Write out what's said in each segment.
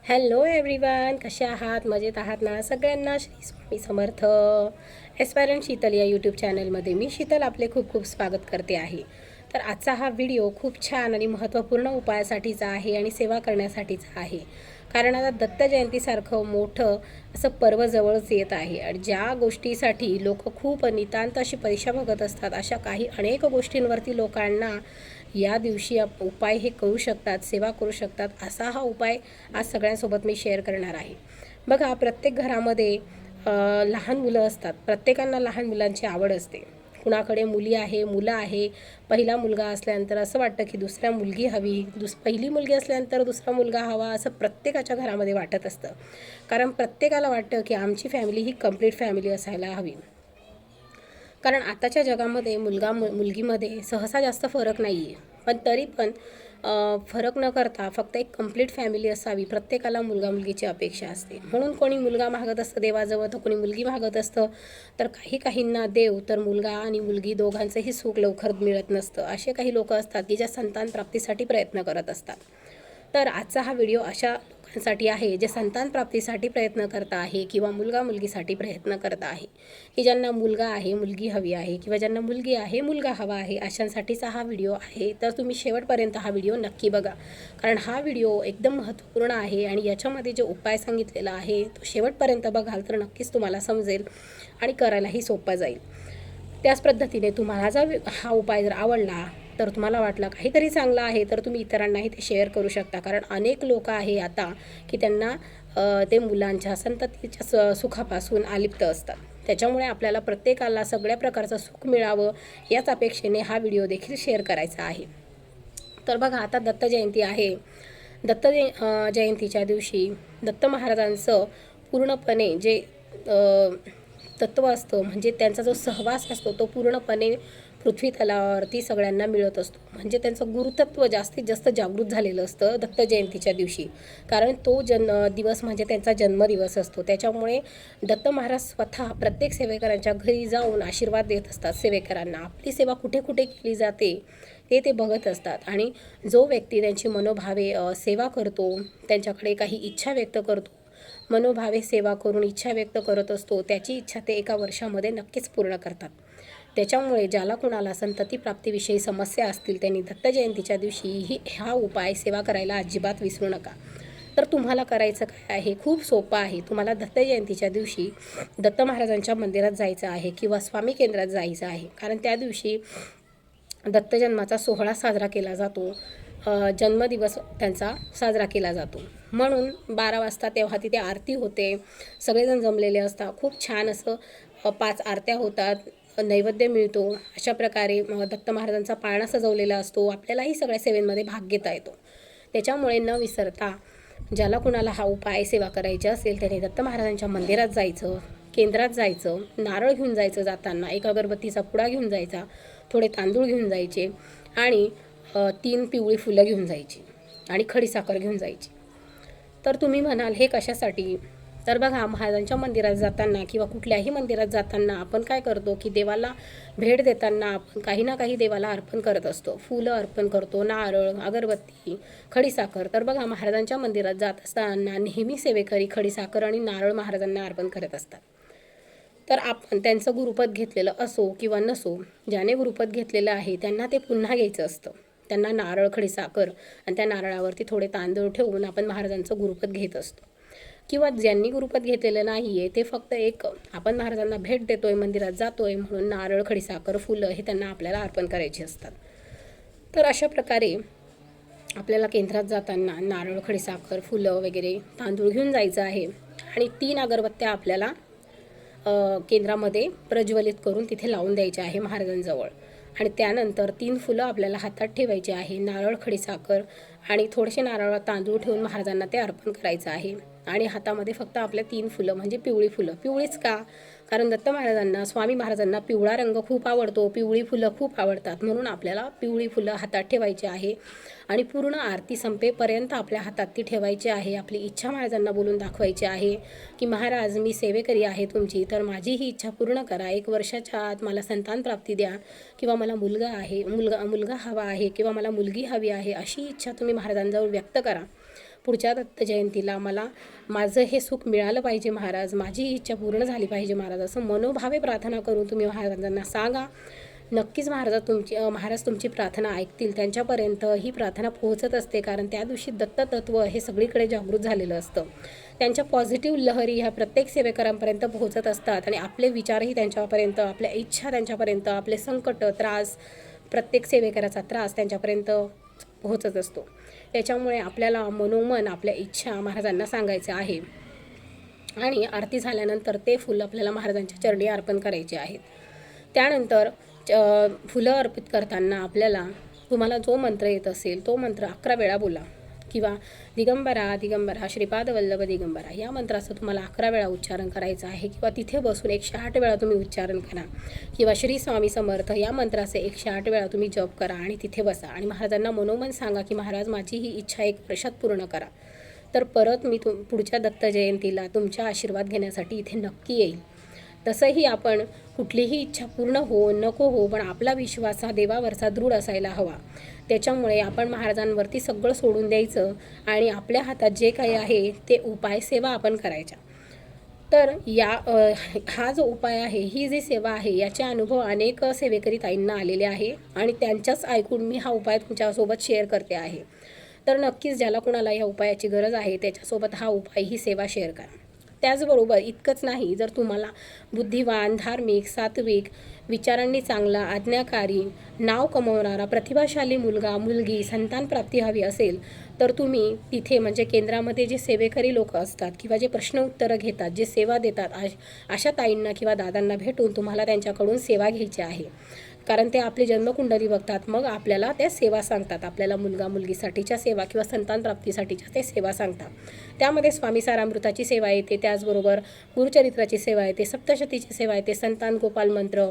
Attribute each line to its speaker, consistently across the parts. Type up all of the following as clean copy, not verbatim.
Speaker 1: Hello everyone, कसे आहात? मजेत आहात ना? सगळ्यांना श्री स्वामी समर्थ. एस्पायरंट शीतल या यूट्यूब चॅनलमध्ये मी शीतल आपले खूप खूप स्वागत करते आहे. तर आजचा हा व्हिडिओ खूप छान आणि महत्त्वपूर्ण उपायासाठीचा आहे आणि सेवा करण्यासाठीचा आहे. कारण आता दत्त जयंतीसारखं मोठं असं पर्व जवळच येत आहे आणि ज्या गोष्टीसाठी लोक खूप नितांत अशी परीक्षा बघत असतात, अशा काही अनेक गोष्टींवरती लोकांना या दिवशी उपाय हे करू शकतात, सेवा करू शकतात. असा हा उपाय आज सगळ्यांसोबत मी शेअर करणार आहे. बघा, प्रत्येक घरामध्ये लहान मुलं असतात. प्रत्येकांना लहान मुलांची आवड असते. कुणाकडे मुली आहे, मुलं आहे. पहिला मुलगा असल्यानंतर असं वाटतं की दुसऱ्या मुलगी हवी, पहिली मुलगी असल्यानंतर दुसरा मुलगा हवा, असं प्रत्येकाच्या घरामध्ये वाटत असतं. कारण प्रत्येकाला वाटतं की आमची फॅमिली ही कंप्लीट फॅमिली असायला हवी. कारण आताच्या जगामध्ये मुलगीमध्ये सहसा जास्त फरक नाही आहे. पण तरी पण फरक न करता फक्त एक कंप्लीट फॅमिली असावी, प्रत्येकाला मुलगा मुलगीची अपेक्षा असते. म्हणून कोणी मुलगा मागत असतं देवाजवळ, तर कोणी मुलगी मागत असतं. तर काहींना देव तर मुलगा आणि मुलगी दोघांचंही सुख लवकर मिळत नसतं. असे काही लोक असतात की ज्या संतान प्राप्तीसाठी प्रयत्न करत असतात. तर आजचा हा व्हिडिओ अशा लोकांसाठी आहे जे संतान प्राप्तीसाठी प्रयत्न करत आहे किंवा मुलगा मुलगीसाठी प्रयत्न करत आहे, की ज्यांना मुलगा आहे, मुलगी हवी आहे, किंवा ज्यांना मुलगी आहे, मुलगा हवा आहे, अशांसाठीचा हा व्हिडिओ आहे. तर तुम्ही शेवटपर्यंत हा व्हिडिओ नक्की बघा. कारण हा व्हिडिओ एकदम महत्त्वपूर्ण आहे आणि याच्यामध्ये जे उपाय सांगितलेला आहे तो शेवटपर्यंत बघाल तर नक्कीच तुम्हाला समजेल आणि करायलाही सोपा जाईल. त्याच पद्धतीने तुम्हाला जर हा उपाय जर आवडला, तर तुम्हाला वाटलं काहीतरी चांगलं आहे, तर तुम्ही इतरांनाही ते शेअर करू शकता. कारण अनेक लोक आहे आता की त्यांना ते मुलांच्या संततीच्या सुखापासून अलिप्त असतात. त्याच्यामुळे आपल्याला प्रत्येकाला सगळ्या प्रकारचं सुख मिळावं याच अपेक्षेने हा व्हिडिओ देखील शेअर करायचा आहे. तर बघा, आता दत्त जयंती आहे. जयंतीच्या दिवशी दत्त महाराजांचं पूर्णपणे जे तत्त्व असतं, म्हणजे त्यांचा जो सहवास असतो तो पूर्णपणे पृथ्वी तलावरती सगळ्यांना मिळत असतो. म्हणजे त्यांचं गुरुतत्व जास्तीत जास्त जागृत झालेलं असतं दत्त जयंतीच्या दिवशी. कारण तो दिवस म्हणजे त्यांचा जन्मदिवस असतो. त्याच्यामुळे दत्त महाराज स्वतः प्रत्येक सेवेकरांच्या घरी जाऊन आशीर्वाद देत असतात सेवेकरांना. आपली सेवा कुठे कुठे केली जाते ते बघत असतात. आणि जो व्यक्ती त्यांची मनोभावे सेवा करतो, त्यांच्याकडे काही इच्छा व्यक्त करतो, मनोभावे सेवा करून इच्छा व्यक्त करत असतो, त्याची इच्छा ते एका वर्षामध्ये नक्कीच पूर्ण करतात. त्याच्यामुळे ज्याला कुणाला संतती प्राप्तीविषयी समस्या असतील त्यांनी दत्त जयंतीच्या दिवशी हा उपाय सेवा करायला अजिबात विसरू नका. तर तुम्हाला करायचं काय आहे? खूप सोपं आहे. तुम्हाला दत्त जयंतीच्या दिवशी दत्त महाराजांच्या मंदिरात जायचं आहे किंवा स्वामी केंद्रात जायचं आहे. कारण त्या दिवशी दत्त जन्माचा सोहळा साजरा केला जातो. जन्मदिवस त्यांचा साजरा केला जातो. म्हणून 12 वाजता तेव्हा तिथे आरती होते. सगळेजण जमलेले असतात. खूप छान असं 5 आरत्या होतात, नैवेद्य मिळतो. अशा प्रकारे दत्त महाराजांचा पाळणा सजवलेला असतो. आपल्यालाही सगळ्या सेवेमध्ये भाग घेता येतो. त्याच्यामुळे न विसरता ज्याला कुणाला हा उपाय सेवा करायची असेल त्याने दत्त महाराजांच्या मंदिरात जायचं, केंद्रात जायचं, नारळ घेऊन जायचं, जाताना एक अगरबत्तीचा पुडा घेऊन जायचा, थोडे तांदूळ घेऊन जायचे आणि 3 पिवळी फुलं घेऊन जायची आणि खडीसाखर घेऊन जायची. तर तुम्ही म्हणाल हे कशासाठी? तर बघा, महाराजांच्या मंदिरात जाताना किंवा कुठल्याही मंदिरात जाताना आपण काय करतो की देवाला भेट देताना आपण काही ना काही देवाला अर्पण करत असतो. फुलं अर्पण करतो, नारळ, अगरबत्ती, खडीसाखर. तर बघा, महाराजांच्या मंदिरात जात असताना नेहमी सेवेकरी खडीसाखर आणि नारळ महाराजांना अर्पण करत असतात. तर आपण त्यांचं गुरुपद घेतलेलं असो किंवा नसो, ज्याने गुरुपद घेतलेलं आहे त्यांना ते पुन्हा घ्यायचं असतं. त्यांना नारळ, खडीसाखर आणि त्या नारळावरती थोडे तांदूळ ठेवून आपण महाराजांचं गुरुपद घेत असतो. किंवा ज्यांनी गुरुपद घेतलेलं नाही आहे ते फक्त एक आपण महाराजांना भेट देतोय, मंदिरात जातोय म्हणून नारळ, खडीसाखर, फुलं हे त्यांना आपल्याला अर्पण करायची असतात. तर अशा प्रकारे आपल्याला केंद्रात जाताना नारळ, खडीसाखर, फुलं वगैरे तांदूळ घेऊन जायचं आहे आणि 3 अगरबत्त्या आपल्याला केंद्रामध्ये प्रज्वलित करून तिथे लावून द्यायचे आहे महाराजांजवळ. आणि त्यानंतर 3 फुलं आपल्याला हातात ठेवायची आहे. नारळ, खडीसाखर आणि थोडेसे नारळात तांदूळ ठेवून महाराजांना ते अर्पण करायचं आहे. आणि हातामध्ये फक्त आपल्या 3 फुलं म्हणजे पिवळी फुलं. पिवळीच का? कारण दत्त महाराजांना, स्वामी महाराजांना पिवळा रंग खूप आवडतो, पिवळी फुलं खूप आवडतात. म्हणून आपल्याला पिवळी फुलं हातात ठेवायची आहे आणि पूर्ण आरती संपेपर्यंत आपल्या हातात ती ठेवायची आहे. आपली इच्छा महाराजांना बोलून दाखवायची आहे की महाराज, मी सेवेकरी आहे तुमची, तर माझी ही इच्छा पूर्ण करा. 1 वर्षाच्या आत मला संतान प्राप्ती द्या किंवा मला मुलगा हवा आहे किंवा मला मुलगी हवी आहे, अशी इच्छा तुम्ही महाराजांजवळ व्यक्त करा. पुढच्या दत्त जयंतीला मला माझं हे सुख मिळालं पाहिजे महाराज, माझी ही इच्छा पूर्ण झाली पाहिजे महाराज, असं मनोभावे प्रार्थना करून तुम्ही महाराजांना सांगा. नक्कीच महाराज तुमची प्रार्थना ऐकतील. त्यांच्यापर्यंत ही प्रार्थना पोहोचत असते, कारण त्या दिवशी दत्ततत्व हे सगळीकडे जागृत झालेलं असतं. त्यांच्या पॉझिटिव्ह लहरी ह्या प्रत्येक सेवेकरांपर्यंत पोहोचत असतात आणि आपले विचारही त्यांच्यापर्यंत, आपल्या इच्छा त्यांच्यापर्यंत, आपले संकट, त्रास, प्रत्येक सेवेकराचा त्रास त्यांच्यापर्यंत पोहोचत असतो. त्याच्यामुळे आपल्याला मनोमन आपल्या इच्छा महाराजांना सांगायचं आहे आणि आरती झाल्यानंतर ते फुलं आपल्याला महाराजांच्या चरणी अर्पण करायचे आहेत. त्यानंतर फुलं अर्पित करताना आपल्याला तुम्हाला जो मंत्र येत असेल तो मंत्र 11 वेळा बोला, किंवा दिगंबरा दिगंबरा श्रीपाद वल्लभ दिगंबरा या मंत्राचं तुम्हाला 11 वेळा उच्चारण करायचं आहे, किंवा तिथे बसून 108 वेळा तुम्ही उच्चारण करा, किंवा श्री स्वामी समर्थ या मंत्राचे 108 वेळा तुम्ही जप करा आणि तिथे बसा आणि महाराजांना मनोमन सांगा की महाराज माझी ही इच्छा 1 वर्षात पूर्ण करा. तर परत मी पुढच्या दत्त जयंतीला तुमचा आशीर्वाद घेण्यासाठी इथे नक्की येईल. तसंही आपण कुठलीही इच्छा पूर्ण हो नको हो, पण आपला विश्वास हा देवावरचा दृढ असायला हवा. त्याच्यामुळे आपण महाराजांवरती सगळं सोडून द्यायचं आणि आपल्या हातात जे काही आहे ते उपाय सेवा आपण करायच्या. तर हा जो उपाय आहे, ही जी सेवा आहे, याचे अनुभव अनेक सेवेकरी ताईंना आलेले आहे आणि त्यांच्याच ऐकून मी हा उपाय तुमच्यासोबत शेअर करते आहे. तर नक्कीच ज्याला कोणाला या उपायाची गरज आहे त्याच्यासोबत हा उपाय, ही सेवा शेअर करा. त्याचबरोबर इतकंच नाही, जर तुम्हाला बुद्धिवान, धार्मिक, सात्विक, विचारांनी चांगला, आज्ञाकारी, नाव कमवणारा, प्रतिभाशाली मुलगा मुलगी, संतान प्राप्ती हवी असेल तर तुम्ही तिथे म्हणजे केंद्रामध्ये जे सेवेकरी लोक असतात किंवा जे प्रश्न उत्तरं घेतात, जे सेवा देतात, अशा ताईंना किंवा दादांना भेटून तुम्हाला त्यांच्याकडून सेवा घ्यायची आहे. कारण ते आपली जन्मकुंडली बघतात, मग आपल्याला त्या सेवा सांगतात. आपल्याला मुलगा मुलगीसाठीच्या सेवा किंवा संतान प्राप्तीसाठीच्या ते सेवा सांगतात. त्यामध्ये स्वामी सारामृताची सेवा येते, त्याचबरोबर गुरुचरित्राची सेवा येते, सप्तशतीची सेवा येते, संतान गोपाल मंत्र,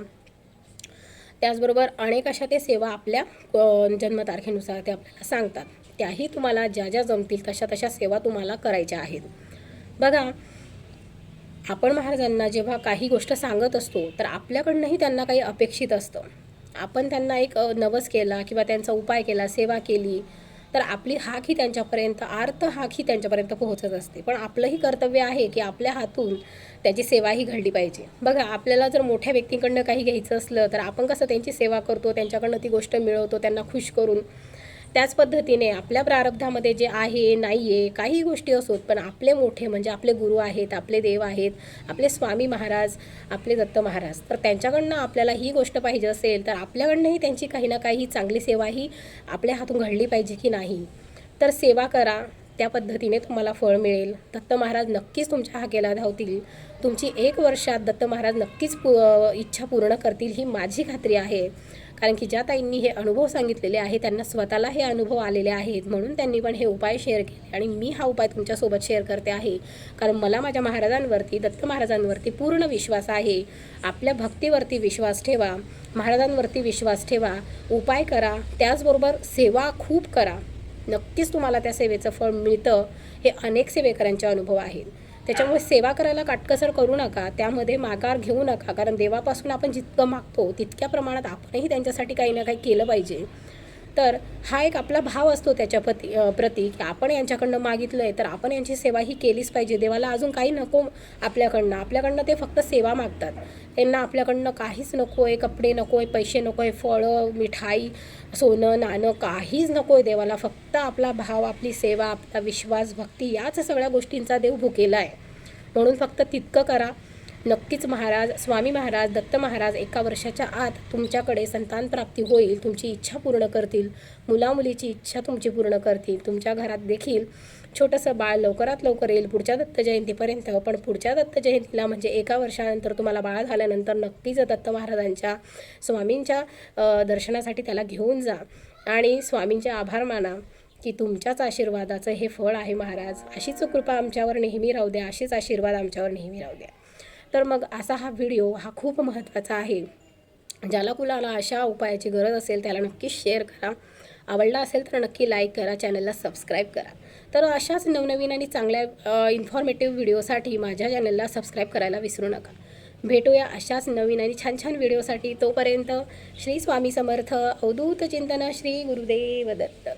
Speaker 1: त्याचबरोबर अनेक अशा ते सेवा आपल्या जन्मतारखेनुसार ते आपल्याला सांगतात. त्याही तुम्हाला ज्या ज्या जमतील तशा तशा सेवा तुम्हाला करायच्या आहेत. बघा, आपण महाराजांना जेव्हा काही गोष्ट सांगत असतो तर आपल्याकडनंही त्यांना काही अपेक्षित असतं. आपण त्यांना एक नवस केला किंवा त्यांचा उपाय केला, सेवा केली, तर आपली हाक ही त्यांच्यापर्यंत, आर्त हाक ही त्यांच्यापर्यंत पोहोचत असते. पण आपलंही कर्तव्य आहे की आपल्या हातून त्याची सेवाही घडली पाहिजे. बघा, आपल्याला जर मोठ्या व्यक्तींकडनं काही घ्यायचं असलं तर आपण कसं त्यांची सेवा करतो, त्यांच्याकडनं ती गोष्ट मिळवतो त्यांना खुश करून. त्याच पद्धतीने आपल्या प्रारब्धामध्ये जे आहे नाही आहे काही गोष्टी असोत, पण आपले मोठे म्हणजे आपले गुरु आहेत, आपले देव आहेत, आपले स्वामी महाराज, आपले दत्त महाराज, तर त्यांच्याकडनं आपल्याला ही गोष्ट पाहिजे असेल तर आपल्याकडनंही त्यांची काही ना काही चांगली सेवाही आपल्या हातून घडली पाहिजे की नाही. तर सेवा करा, त्या पद्धतीने तुम्हाला फळ मिळेल. दत्त महाराज नक्कीच तुमच्या हाकेला धावतील. तुमची 1 वर्षात दत्त महाराज नक्कीच इच्छा पूर्ण करतील, ही माझी खात्री आहे. कारण की ज्या ताईंनी हे अनुभव सांगितलेले आहे त्यांना स्वतःला हे अनुभव आलेले आहेत, म्हणून त्यांनी पण हे उपाय शेअर केले आणि मी हा उपाय तुमच्यासोबत शेअर करते आहे. कारण मला माझ्या महाराजांवरती, दत्त महाराजांवरती पूर्ण विश्वास आहे. आपल्या भक्तीवरती विश्वास ठेवा, महाराजांवरती विश्वास ठेवा, उपाय करा, त्याचबरोबर सेवा खूप करा. नक्कीच तुम्हाला त्या सेवेचं फळ मिळतं. हे अनेक सेवेकरांचे अनुभव आहेत. त्याच्यामुळे सेवा करायला काटकसर करू नका, त्यामध्ये माघार घेऊ नका. कारण देवापासून आपण जितकं मागतो तितक्या प्रमाणात आपणही त्यांच्यासाठी काही ना काही केलं पाहिजे. तर हा एक आपला भाव असतो त्याच्या प्रती की आपण यांच्याकडनं मागितलं आहे तर आपण यांची सेवा ही केलीच पाहिजे. देवाला अजून काही नको आपल्याकडनं ते फक्त सेवा मागतात. त्यांना आपल्याकडनं काहीच नको आहे, कपडे नको आहे, पैसे नको आहे, फळं, मिठाई, सोनं नाणं काहीच नको आहे देवाला. फक्त आपला भाव, आपली सेवा, आपला विश्वास, भक्ती याच सगळ्या गोष्टींचा देव भुकेला आहे. म्हणून फक्त तितकं करा. नक्कीच महाराज, स्वामी महाराज, दत्त महाराज 1 वर्षाच्या आत तुमच्याकडे संतान प्राप्ती होईल, तुमची इच्छा पूर्ण करतील, मुलामुलीची इच्छा तुमची पूर्ण करतील. तुमच्या घरात देखील छोटंसं बाळ लवकरात लवकर येईल पुढच्या दत्त जयंतीपर्यंत. पण पुढच्या दत्त जयंतीला म्हणजे 1 वर्षानंतर तुम्हाला बाळ झाल्यानंतर नक्कीच दत्त महाराजांच्या, स्वामींच्या दर्शनासाठी त्याला घेऊन जा आणि स्वामींचे आभार माना की तुमच्याच आशीर्वादाचं हे फळ आहे महाराज. अशीच कृपा आमच्यावर नेहमी राहू द्या, अशीच आशीर्वाद आमच्यावर नेहमी राहू द्या. तर मग असा हा व्हिडिओ हा खूप महत्त्वाचा आहे. ज्याला कुणाला अशा उपायाची गरज असेल त्याला नक्की शेअर करा. आवडला असेल तर नक्की लाईक करा, चॅनलला सबस्क्राईब करा. तर अशाच नवनवीन आणि चांगल्या इन्फॉर्मेटिव्ह व्हिडिओसाठी माझ्या चॅनलला सबस्क्राईब करायला विसरू नका. भेटूया अशाच नवीन आणि छान छान व्हिडिओसाठी. तोपर्यंत श्री स्वामी समर्थ. अवधूत चिंतन. श्री गुरुदेव दत्त.